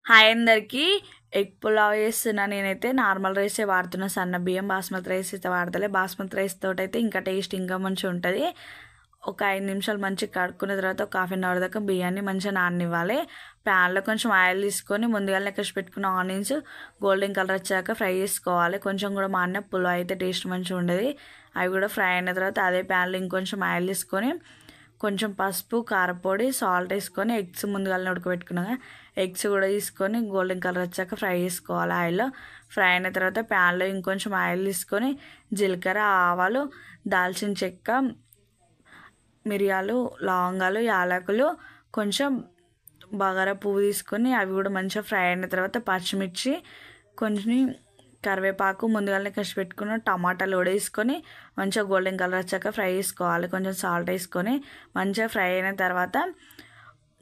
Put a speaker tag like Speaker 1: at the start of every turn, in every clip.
Speaker 1: Hi అందరికీ. Egg pulao చేస్తున్నా. నేనైతే నార్మల్ రైసే వాడుతున్నా, సన్న బియ్యం. బాస్మతి రైస్ అయితే వాడతలే. బాస్మతి రైస్ తోటైతే ఇంకా టేస్ట్ ఇంకా మంచిగా ఉంటుంది. ఒక 5 నిమిషాలు మంచిగా కడుక్కున్న తర్వాత ఒక హాఫ్ అన్ అవర్ దాకా బియ్యాన్ని మంచిగా నాననివ్వాలి. ప్యాన్లో కొంచెం ఆయిల్ తీసుకొని ముందుగానే కసి పెట్టుకున్న ఆనియన్స్ గోల్డెన్ కలర్ వచ్చాక ఫ్రై చేసుకోవాలి. కొంచెం కూడా మాడిన పులావ్ అయితే టేస్ట్ మంచిగా ఉండదు. అవి కూడా ఫ్రై అయిన తర్వాత అదే ప్యాన్లో ఇంకొంచెం ఆయిల్ తీసుకొని కొంచెం పసుపు, కారపొడి, సాల్ట్ వేసుకొని ఎగ్స్ ముందుగానే ఉడకబెట్టుకున్నాక ఎగ్స్ కూడా తీసుకొని గోల్డెన్ కలర్ వచ్చాక ఫ్రై చేసుకోవాలి. ఆయిల్లో ఫ్రై అయిన తర్వాత ప్యాన్లో ఇంకొంచెం ఆయిల్ తీసుకొని జీలకర్ర, ఆవాలు, దాల్చిన చెక్క, మిరియాలు, లవంగాలు, యాలకులు, కొంచెం బగారా పువ్వు తీసుకొని అవి కూడా మంచిగా ఫ్రై అయిన తర్వాత పచ్చిమిర్చి, కొంచెం కరివేపాకు, ముందుగానే కసి పెట్టుకున్న టమాటాలు కూడా వేసుకొని మంచిగా గోల్డెన్ కలర్ వచ్చాక ఫ్రై చేసుకోవాలి. కొంచెం సాల్ట్ వేసుకొని మంచిగా ఫ్రై అయిన తర్వాత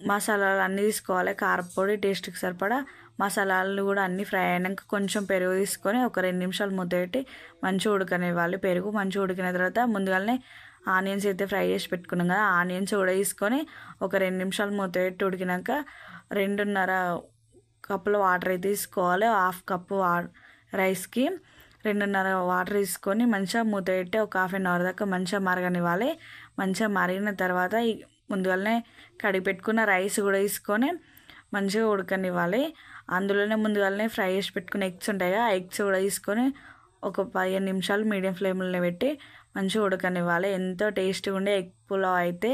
Speaker 1: మసాలాలు అన్నీ తీసుకోవాలి. కారపొడి, టేస్ట్కి సరిపడా మసాలాలు కూడా అన్నీ ఫ్రై అయినాక కొంచెం పెరుగు తీసుకొని ఒక 2 నిమిషాలు మూత పెట్టి మంచిగా ఉడకనివ్వాలి. పెరుగు మంచిగా ఉడికిన తర్వాత ముందుగానే ఆనియన్స్ అయితే ఫ్రై చేసి పెట్టుకున్నాం కదా, ఆనియన్స్ కూడా తీసుకొని ఒక 2 నిమిషాలు మూత పెట్టి ఉడికినాక 2.5 కప్పుల వాటర్ అయితే తీసుకోవాలి. హాఫ్ కప్పు రైస్కి 2.5 వాటర్ తీసుకొని మంచిగా మూత పెట్టి ఒక హాఫ్ అన్ అవర్ దాకా మంచిగా మరగనివ్వాలి. మంచిగా మరిగిన తర్వాత ముందుగానే కడిగి పెట్టుకున్న రైస్ కూడా తీసుకొని మంచిగా ఉడకనివ్వాలి. అందులోనే ముందుగానే ఫ్రై చేసి పెట్టుకున్న ఎగ్స్ ఉంటాయి కదా, ఆ ఎగ్స్ కూడా తీసుకొని ఒక 15 నిమిషాలు మీడియం ఫ్లేమ్లో పెట్టి మంచిగా ఉడకనివ్వాలి. ఎంతో టేస్టీగా ఉండే ఎగ్ పులావ్ అయితే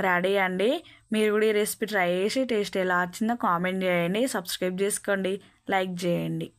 Speaker 1: రెడీ అండి. మీరు కూడా ఈ రెసిపీ ట్రై చేసి టేస్ట్ ఎలా వచ్చిందో కామెంట్ చేయండి. సబ్స్క్రైబ్ చేసుకోండి, లైక్ చేయండి.